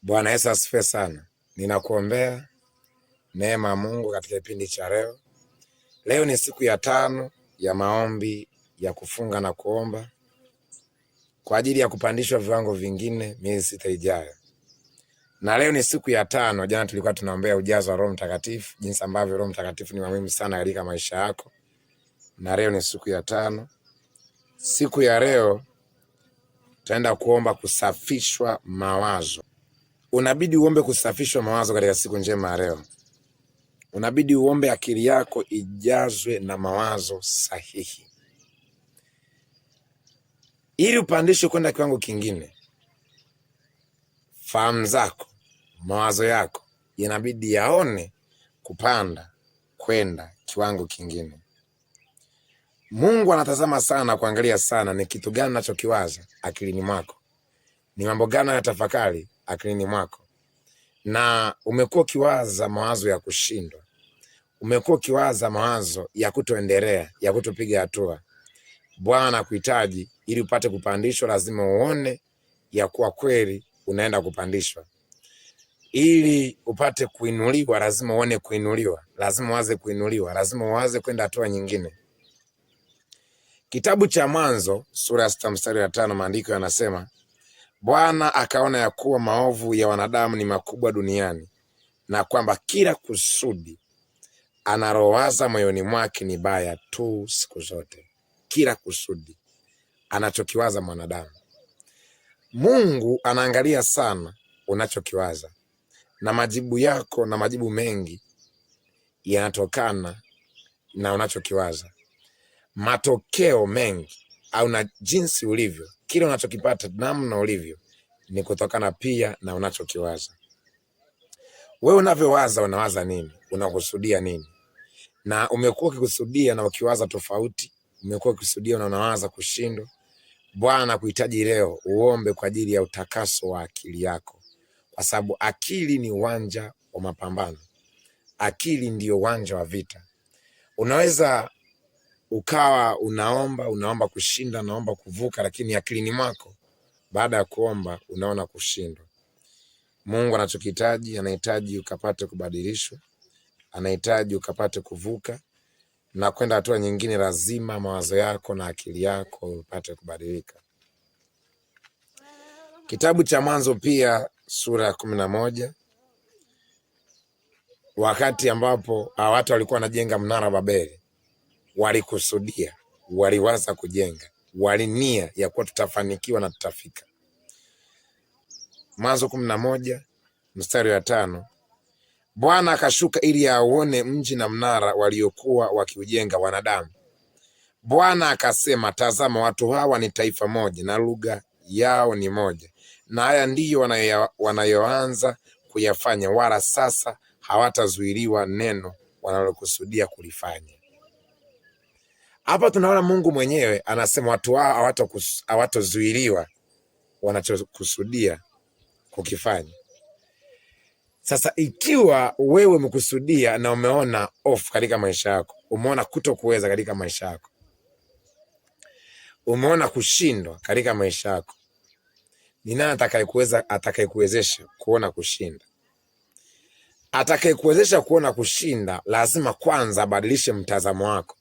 Bwana Yesu asifiwe sana. Ninakuombea neema ya Mungu katika kipindi cha leo. Leo ni siku ya 5 ya maombi ya kufunga na kuomba kwa ajili ya kupandishwa viwango vingine miezi 6 ijayo. Na leo ni siku ya 5. Jana tulikuwa tunaombea ujazo wa Roho Mtakatifu, jinsi ambavyo Roho Mtakatifu ni muhimu sana katika maisha yako. Na leo ni siku ya 5. Siku ya leo tutaenda kuomba kusafishwa mawazo. Unabidi uombe kusafishwa mawazo katika siku njema ya leo. Unabidi uombe akili yako ijazwe na mawazo sahihi, ili upandishwe kwenda kiwango kingine. Fahamu zako, mawazo yako inabidi yaone kupanda kwenda kiwango kingine. Mungu anatazama sana, kuangalia sana ni kitu gani unachokiwaza akilini mwako, ni mambo gani unayotafakari akilini mwako. Na umekuwa ukiwaza mawazo ya kushindwa, umekuwa ukiwaza mawazo ya kutoendelea, ya kutopiga hatua. Bwana kuhitaji ili upate kupandishwa, lazima uone ya kuwa kweli unaenda kupandishwa. Ili upate kuinuliwa, lazima uone kuinuliwa, lazima uwaze kuinuliwa, lazima uwaze kwenda hatua nyingine. Kitabu cha Mwanzo sura ya 6 mstari wa 5, maandiko yanasema, Bwana akaona ya kuwa maovu ya wanadamu ni makubwa duniani, na kwamba kila kusudi analowaza moyoni mwake ni baya tu siku zote. Kila kusudi anachokiwaza mwanadamu. Mungu anaangalia sana unachokiwaza, na majibu yako na majibu mengi yanatokana na unachokiwaza. Matokeo mengi au na jinsi ulivyo, kile unachokipata, namna ulivyo, ni kutokana pia na unachokiwaza. Wewe unavyowaza, unawaza nini? Unakusudia nini? Na umekuwa ukikusudia na ukiwaza tofauti, umekuwa ukikusudia na unawaza kushindwa. Bwana kuhitaji leo uombe kwa ajili ya utakaso wa akili yako, kwa sababu akili ni uwanja wa mapambano. Akili ndio uwanja wa vita. Unaweza ukawa unaomba kushinda, unaomba kuvuka, lakini akilini mwako baada ya kuomba unaona kushindwa. Mungu anachokihitaji, anahitaji ukapate kubadilishwa, anahitaji ukapate kuvuka na kwenda hatua nyingine. Lazima mawazo yako na akili yako upate kubadilika. Kitabu cha Mwanzo pia sura ya 11, wakati ambapo watu walikuwa wanajenga mnara wa Babeli, walikusudia, waliwaza kujenga, walinia ya kuwa tutafanikiwa na tutafika. Mwanzo 11 mstari wa 5, Bwana akashuka ili auone mji na mnara waliokuwa wakiujenga wanadamu. Bwana akasema, tazama, watu hawa ni taifa moja na lugha yao ni moja, na haya ndiyo wanayoanza kuyafanya, wala sasa hawatazuiliwa neno wanalokusudia kulifanya. Hapa tunaona Mungu mwenyewe anasema watu hao hawatazuiliwa wanachokusudia kukifanya. Sasa ikiwa wewe umekusudia na umeona off katika maisha yako, umeona kutokuweza katika maisha yako, umeona kushindwa katika maisha yako, ni nani atakayekuwezesha kuona kushinda? Atakayekuwezesha kuona kushinda lazima kwanza abadilishe mtazamo wako.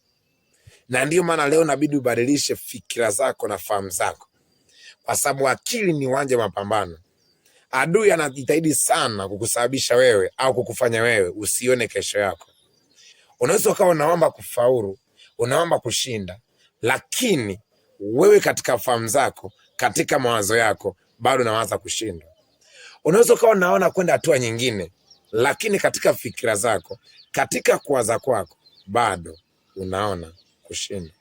Na ndio maana leo inabidi ubadilishe fikira zako na fahamu zako, kwa sababu akili ni uwanja wa mapambano. Adui anajitahidi sana kukusababisha wewe au kukufanya wewe usione kesho yako. Unaweza ukawa unaomba kufaulu, unaomba kushinda, lakini wewe katika fahamu zako, katika mawazo yako bado unawaza kushindwa. Unaweza ukawa unaona kwenda hatua nyingine, lakini katika fikira zako, katika kuwaza kwako bado unaona kushindwa.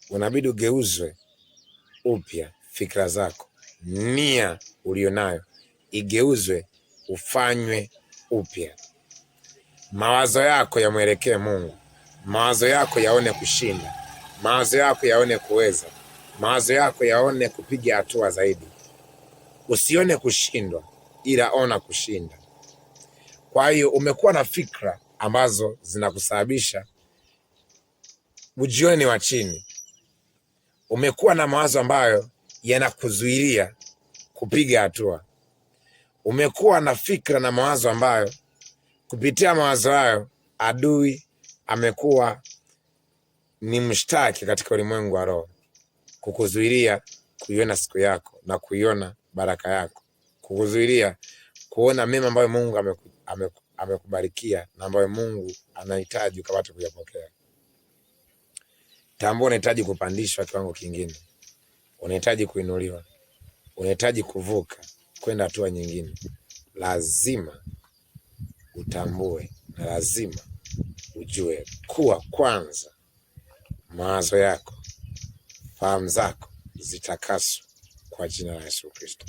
Unabidi ugeuzwe upya fikira zako. Nia ulionayo igeuzwe, ufanywe upya. Mawazo yako yamwelekee Mungu. Mawazo yako yaone kushinda, mawazo yako yaone kuweza, mawazo yako yaone kupiga hatua zaidi. Usione kushindwa, ila ona kushinda. Kwa hiyo umekuwa na fikra ambazo zinakusababisha ujione wa chini. Umekuwa na mawazo ambayo yanakuzuilia kupiga hatua. Umekuwa na fikra na mawazo ambayo kupitia mawazo hayo adui amekuwa ni mshtaki katika ulimwengu wa roho, kukuzuilia kuiona siku yako na kuiona baraka yako, kukuzuilia kuona mema ambayo Mungu amekubarikia na ambayo Mungu anahitaji ukapate kuyapokea. Tambua unahitaji kupandishwa kiwango kingine, unahitaji kuinuliwa, unahitaji kuvuka kwenda hatua nyingine. Lazima utambue na lazima ujue kuwa kwanza mawazo yako, fahamu zako zitakaswe kwa jina la Yesu Kristo.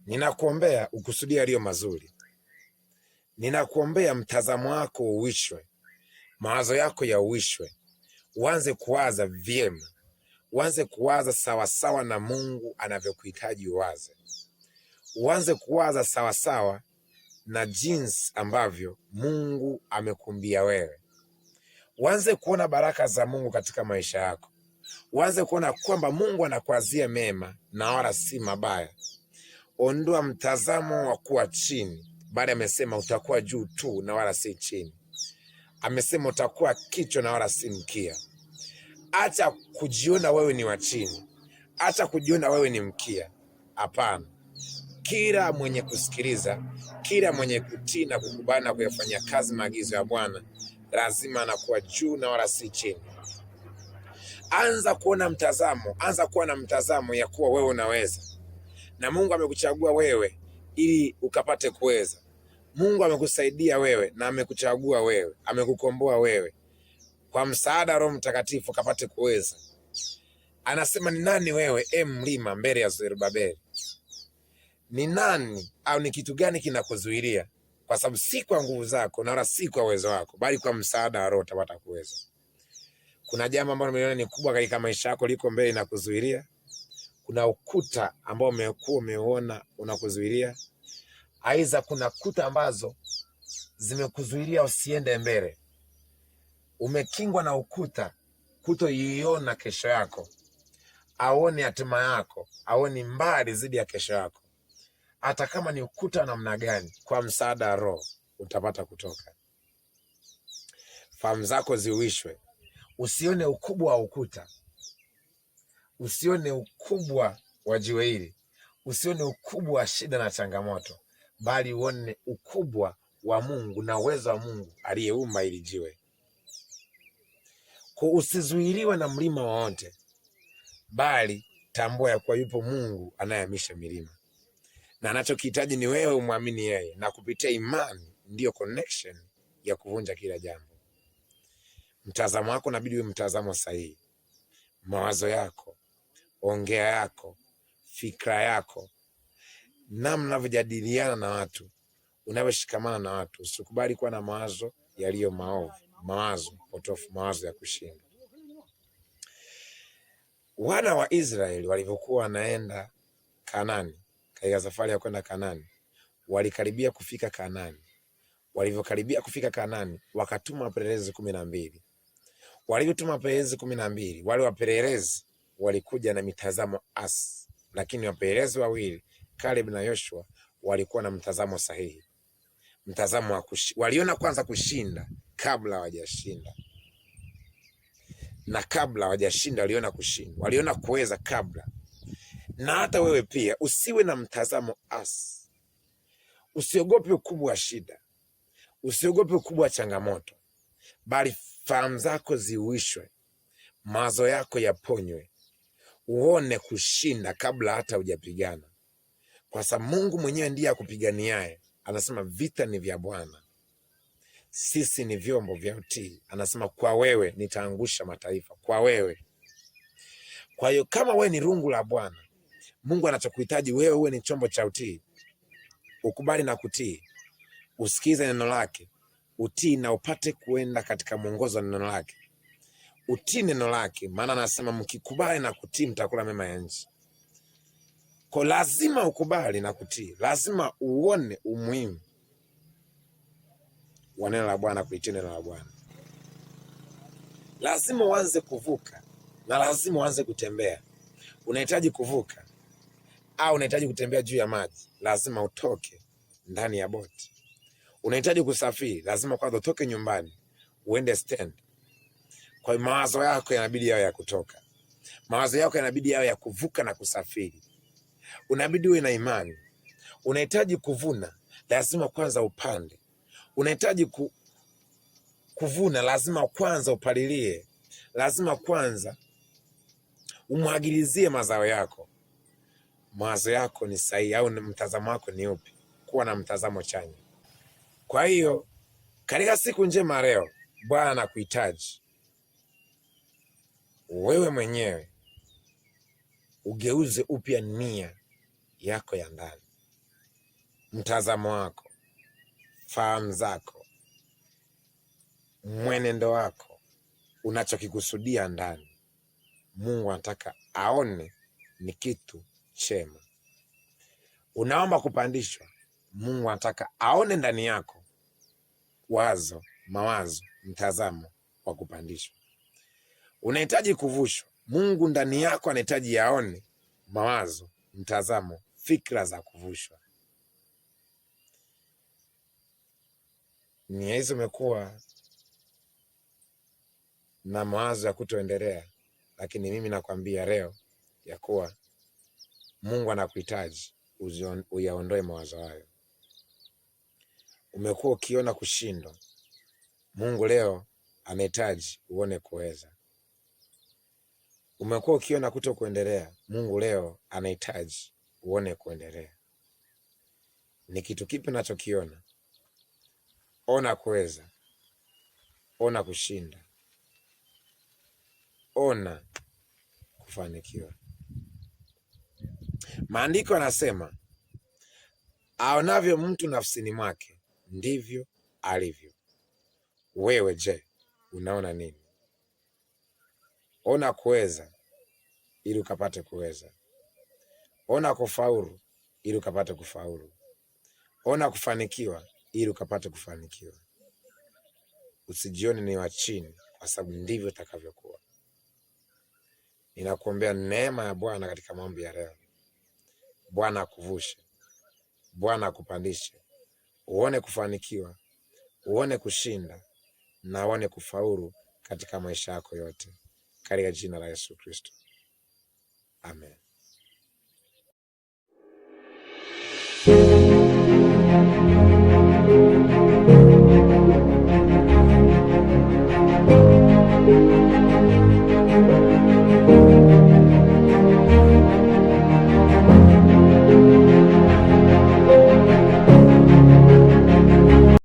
Ninakuombea ukusudia yaliyo mazuri. Ninakuombea mtazamo wako uwishwe, mawazo yako yauishwe, uanze kuwaza vyema, uanze kuwaza sawasawa na Mungu anavyokuhitaji uwaze, uanze kuwaza sawasawa na jinsi ambavyo Mungu amekumbia wewe. Uanze kuona baraka za Mungu katika maisha yako. Uanze kuona kwamba Mungu anakuazia mema na wala si mabaya. Ondoa mtazamo wa kuwa chini, bali amesema utakuwa juu tu na wala si chini. Amesema utakuwa kichwa na wala si mkia. Acha kujiona wewe ni wa chini. Acha kujiona wewe ni mkia. Hapana. Kila mwenye kusikiliza, kila mwenye kutii na kukubali na kuyafanyia kazi maagizo ya Bwana, lazima anakuwa juu na wala si chini. Anza kuona mtazamo, anza kuwa na mtazamo ya kuwa wewe unaweza. Na Mungu amekuchagua wewe ili ukapate kuweza. Mungu amekusaidia wewe na amekuchagua wewe, amekukomboa wewe. Kwa msaada Roho Mtakatifu ukapate kuweza. Anasema ni nani wewe, mlima mbele ya Zerubabeli? Ni nani au ni kitu gani kinakuzuilia? Kwa sababu si kwa nguvu zako na wala si kwa uwezo wako, bali kwa msaada wa Roho utapata kuweza. Kuna jambo ambalo umeliona ni kubwa katika maisha yako liko mbele na kuzuilia. Kuna ukuta ambao umekuwa umeona unakuzuilia. Aidha kuna kuta ambazo zimekuzuilia usiende mbele. Umekingwa na ukuta kutoiona kesho yako, aone hatima yako, aone mbali zidi ya kesho yako. Hata kama ni ukuta namna gani, kwa msaada wa Roho utapata kutoka. Fahamu zako ziuishwe. Usione ukubwa wa ukuta, usione ukubwa wa jiwe hili, usione ukubwa wa shida na changamoto, bali uone ukubwa wa Mungu na uwezo wa Mungu aliyeumba hili jiwe. Usizuiliwe na mlima wowote, bali tambua ya kuwa yupo Mungu anayehamisha milima, na anachokihitaji ni wewe umwamini yeye, na kupitia imani ndiyo connection ya kuvunja kila jambo. Mtazamo wako inabidi uwe mtazamo sahihi. Mawazo yako, ongea yako, fikra yako, namna unavyojadiliana na watu, unavyoshikamana na watu. Usikubali kuwa na mawazo yaliyo maovu, mawazo potofu, mawazo ya kushinda. Wana wa Israeli walivyokuwa wanaenda Kanaani, katika safari ya kwenda Kanaani, walikaribia kufika Kanaani. Walivyokaribia kufika Kanaani, wakatuma wapelelezi 12. Walivyotuma wapelelezi 12, wale wapelelezi walikuja na mitazamo asi, lakini wapelelezi wawili, Caleb na Yoshua, walikuwa na mtazamo sahihi. Mtazamo wa waliona kwanza kushinda kabla hawajashinda, na kabla hawajashinda waliona kushinda, waliona kuweza kabla. Na hata wewe pia usiwe na mtazamo asi. Usiogope ukubwa wa shida, usiogope ukubwa wa changamoto, bali fahamu zako ziuishwe, mawazo yako yaponywe, uone kushinda kabla hata hujapigana, kwa sababu Mungu mwenyewe ndiye akupiganiaye. Anasema vita ni vya Bwana, sisi ni vyombo vya utii. Anasema kwa wewe nitaangusha mataifa, kwa wewe. Kwa hiyo kama wewe ni rungu la Bwana, Mungu anachokuhitaji wewe uwe ni chombo cha utii. Ukubali na kutii, usikize neno lake, utii na upate kuenda katika mwongozo wa neno lake. Utii neno lake, maana anasema mkikubali na kutii mtakula mema ya nchi. Kwa lazima ukubali na kutii, lazima uone umuhimu wa neno la Bwana, kuitii neno la Bwana. Lazima uanze kuvuka na lazima uanze kutembea. Unahitaji kuvuka, au unahitaji kutembea juu ya maji, lazima utoke ndani ya boti. Unahitaji kusafiri, lazima kwanza utoke nyumbani uende stand. Kwa hiyo mawazo yako yanabidi yawe ya kutoka, mawazo yako yanabidi yawe ya kuvuka na kusafiri. Unabidi uwe na imani. Unahitaji kuvuna, lazima kwanza upande. Unahitaji kuvuna, lazima kwanza upalilie, lazima kwanza umwagilizie mazao yako. Mawazo yako ni sahihi au mtazamo wako ni upi? Kuwa na mtazamo chanya. Kwa hiyo katika siku njema leo, Bwana anakuhitaji wewe mwenyewe ugeuze upya nia yako ya ndani, mtazamo wako, fahamu zako, mwenendo wako, unachokikusudia ndani. Mungu anataka aone ni kitu chema. Unaomba kupandishwa, Mungu anataka aone ndani yako wazo, mawazo, mtazamo wa kupandishwa. Unahitaji kuvushwa, Mungu ndani yako anahitaji aone mawazo, mtazamo, fikra za kuvushwa. Nia hizo umekuwa na mawazo ya kutoendelea, lakini mimi nakwambia leo ya kuwa Mungu anakuhitaji uyaondoe mawazo hayo. Umekuwa ukiona kushindwa, Mungu leo anahitaji uone kuweza. Umekuwa ukiona kuto kuendelea, Mungu leo anahitaji uone kuendelea. Ni kitu kipi unachokiona? Ona kuweza, ona kushinda, ona kufanikiwa. Maandiko yanasema aonavyo mtu nafsini mwake ndivyo alivyo. Wewe je, unaona nini? Ona kuweza ili ukapate kuweza. Ona kufaulu ili ukapate kufaulu. Ona kufanikiwa ili ukapate kufanikiwa. Usijione ni wa chini, kwa sababu ndivyo utakavyokuwa. Ninakuombea neema ya Bwana katika maombi ya leo. Bwana akuvushe, Bwana akupandishe, uone kufanikiwa, uone kushinda na uone kufaulu katika maisha yako yote, katika jina la Yesu Kristo. Amen.